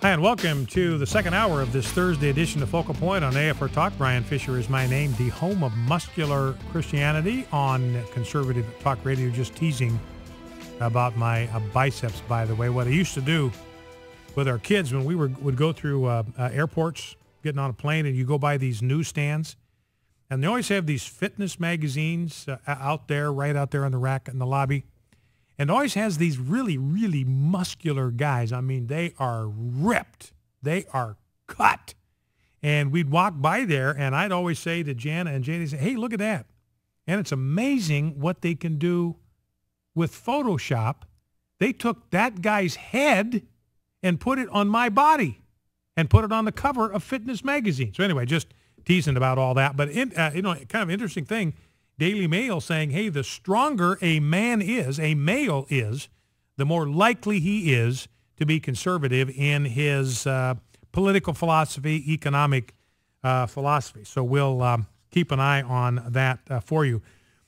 Hi, and welcome to the second hour of this Thursday edition of Focal Point on AFR Talk. Brian Fisher is my name, the home of muscular Christianity on conservative talk radio. Just teasing about my biceps, by the way. What I used to do with our kids when we would go through airports, getting on a plane, and you go by these newsstands, and they always have these fitness magazines out there, right out there on the rack in the lobby. And always has these really, really muscular guys. I mean, they are ripped. They are cut. And we'd walk by there, and I'd always say to Jana and Jay, say, hey, look at that. And it's amazing what they can do with Photoshop. They took that guy's head and put it on my body and put it on the cover of Fitness magazine. So anyway, just teasing about all that. But, kind of interesting thing, Daily Mail saying, hey, the stronger a male is, the more likely he is to be conservative in his political philosophy, economic philosophy. So we'll keep an eye on that for you.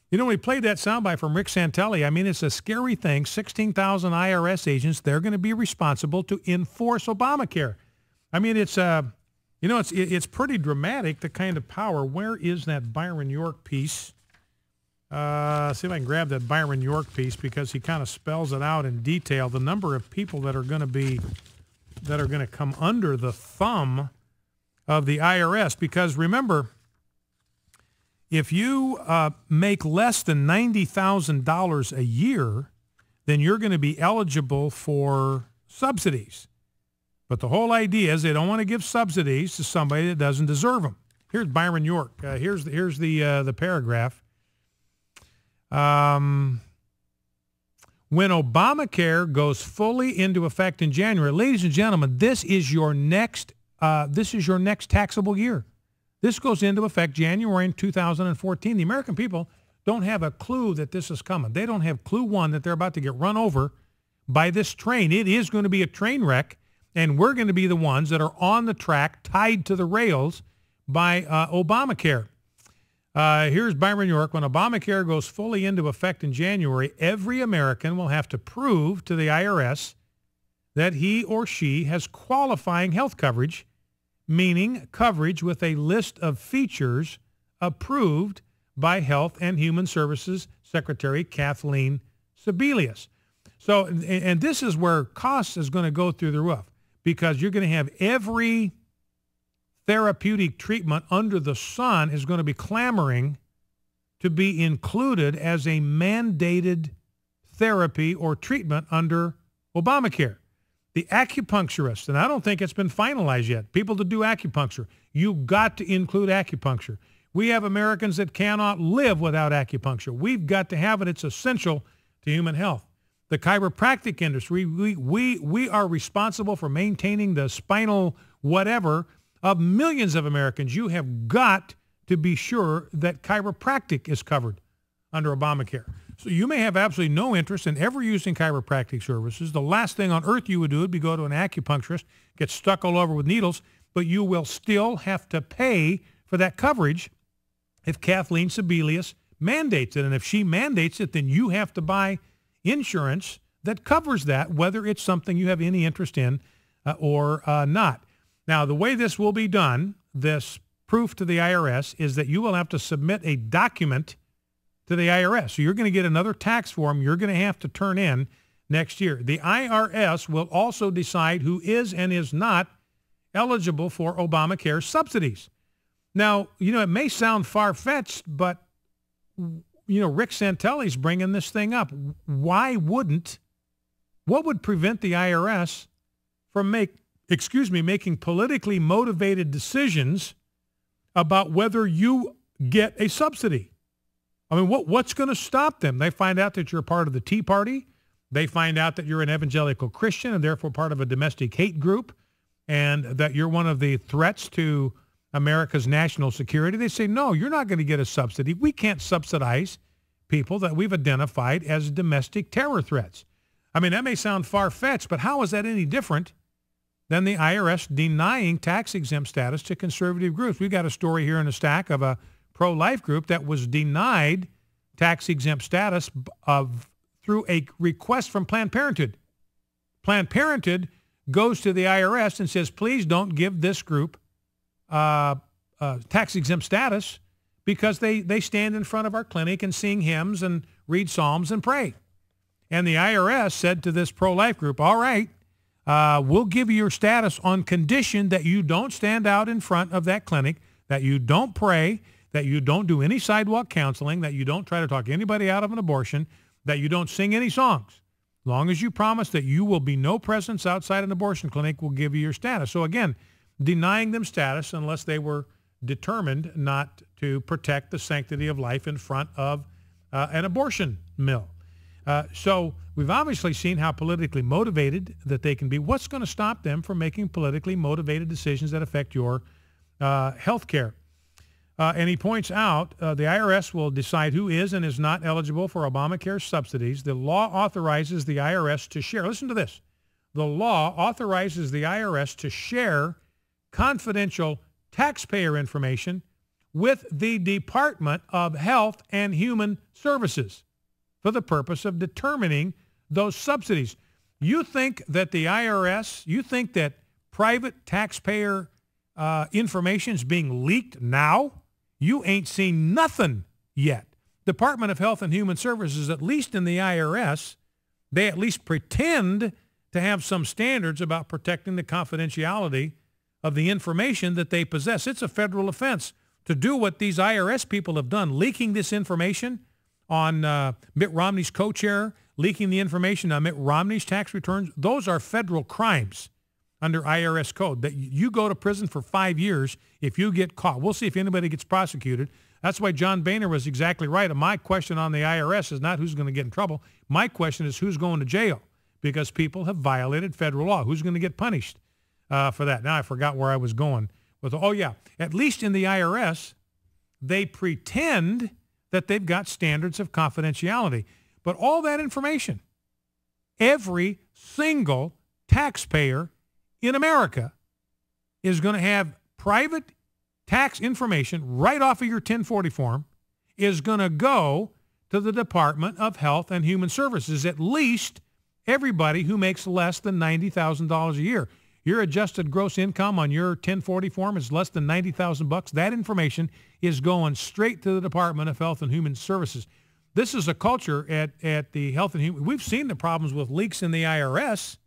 You know, we played that soundbite from Rick Santelli. I mean, it's a scary thing. 16,000 IRS agents, they're going to be responsible to enforce Obamacare. I mean, it's pretty dramatic, the kind of power. Where is that Byron York piece? See if I can grab that Byron York piece, because he kind of spells it out in detail, the number of people that are going to come under the thumb of the IRS. Because remember, if you make less than $90,000 a year, then you're going to be eligible for subsidies. But the whole idea is they don't want to give subsidies to somebody that doesn't deserve them. Here's Byron York. Here's the paragraph. When Obamacare goes fully into effect in January, ladies and gentlemen, this is your next taxable year. This goes into effect January in 2014. The American people don't have a clue that this is coming. They don't have clue one that they're about to get run over by this train. It is going to be a train wreck, and we're going to be the ones that are on the track, tied to the rails by Obamacare. Here's Byron York. When Obamacare goes fully into effect in January, every American will have to prove to the IRS that he or she has qualifying health coverage, meaning coverage with a list of features approved by Health and Human Services Secretary Kathleen Sebelius. So, and this is where costs is going to go through the roof, because you're going to have every therapeutic treatment under the sun is going to be clamoring to be included as a mandated therapy or treatment under Obamacare. The acupuncturist, and I don't think it's been finalized yet, people to do acupuncture, you've got to include acupuncture. We have Americans that cannot live without acupuncture. We've got to have it. It's essential to human health. The chiropractic industry, we are responsible for maintaining the spinal whatever of millions of Americans. You have got to be sure that chiropractic is covered under Obamacare. So you may have absolutely no interest in ever using chiropractic services. The last thing on earth you would do would be go to an acupuncturist, get stuck all over with needles, but you will still have to pay for that coverage if Kathleen Sebelius mandates it. And if she mandates it, then you have to buy insurance that covers that, whether it's something you have any interest in or not. Now, the way this will be done, this proof to the IRS, is that you will have to submit a document to the IRS. So you're going to get another tax form you're going to have to turn in next year. The IRS will also decide who is and is not eligible for Obamacare subsidies. Now, it may sound far-fetched, but, Rick Santelli's bringing this thing up. What would prevent the IRS from making politically motivated decisions about whether you get a subsidy? I mean, what's going to stop them? They find out that you're part of the Tea Party. They find out that you're an evangelical Christian and therefore part of a domestic hate group, and that you're one of the threats to America's national security. They say, no, you're not going to get a subsidy. We can't subsidize people that we've identified as domestic terror threats. I mean, that may sound far-fetched, but how is that any different than the IRS denying tax-exempt status to conservative groups? We've got a story here in the stack of a pro-life group that was denied tax-exempt status through a request from Planned Parenthood. Planned Parenthood goes to the IRS and says, please don't give this group tax-exempt status because they stand in front of our clinic and sing hymns and read psalms and pray. And the IRS said to this pro-life group, all right, we'll give you your status on condition that you don't stand out in front of that clinic, that you don't pray, that you don't do any sidewalk counseling, that you don't try to talk anybody out of an abortion, that you don't sing any songs. As long as you promise that you will be no presence outside an abortion clinic, we'll give you your status. So again, denying them status unless they were determined not to protect the sanctity of life in front of an abortion mill. So we've obviously seen how politically motivated that they can be. What's going to stop them from making politically motivated decisions that affect your health care? And he points out the IRS will decide who is and is not eligible for ObamaCare subsidies. The law authorizes the IRS to share. Listen to this. The law authorizes the IRS to share confidential taxpayer information with the Department of Health and Human Services for the purpose of determining those subsidies. You think that the IRS, you think that private taxpayer information is being leaked now? You ain't seen nothing yet. Department of Health and Human Services, at least in the IRS, they at least pretend to have some standards about protecting the confidentiality of the information that they possess. It's a federal offense to do what these IRS people have done, leaking this information on Mitt Romney's co-chair, leaking the information on Mitt Romney's tax returns. Those are federal crimes under IRS code that you go to prison for 5 years if you get caught. We'll see if anybody gets prosecuted. That's why John Boehner was exactly right. And my question on the IRS is not who's going to get in trouble. My question is who's going to jail because people have violated federal law. Who's going to get punished for that? Now I forgot where I was going. Oh, yeah. At least in the IRS, they pretend that they've got standards of confidentiality. But all that information, every single taxpayer in America is going to have private tax information right off of your 1040 form, is going to go to the Department of Health and Human Services, at least everybody who makes less than $90,000 a year. Your adjusted gross income on your 1040 form is less than $90,000. That information is going straight to the Department of Health and Human Services. This is a culture at the Health and Human. We've seen the problems with leaks in the IRS.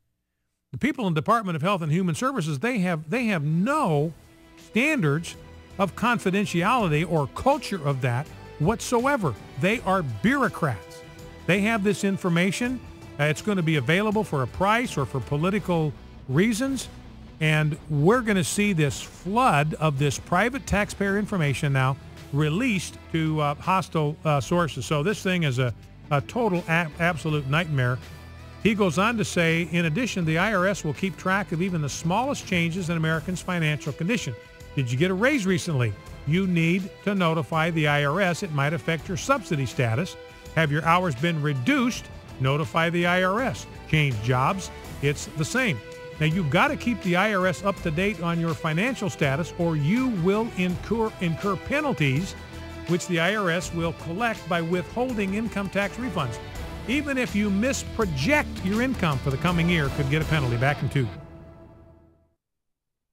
The people in the Department of Health and Human Services, they have no standards of confidentiality or culture of that whatsoever. They are bureaucrats. They have this information. It's going to be available for a price or for political reasons. And we're going to see this flood of this private taxpayer information now released to hostile sources. So this thing is a total absolute nightmare. He goes on to say, in addition, the IRS will keep track of even the smallest changes in Americans' financial condition. Did you get a raise recently? You need to notify the IRS. It might affect your subsidy status. Have your hours been reduced? Notify the IRS. Change jobs? It's the same. Now, you've got to keep the IRS up to date on your financial status, or you will incur penalties, which the IRS will collect by withholding income tax refunds. Even if you misproject your income for the coming year, could get a penalty. Back in 2.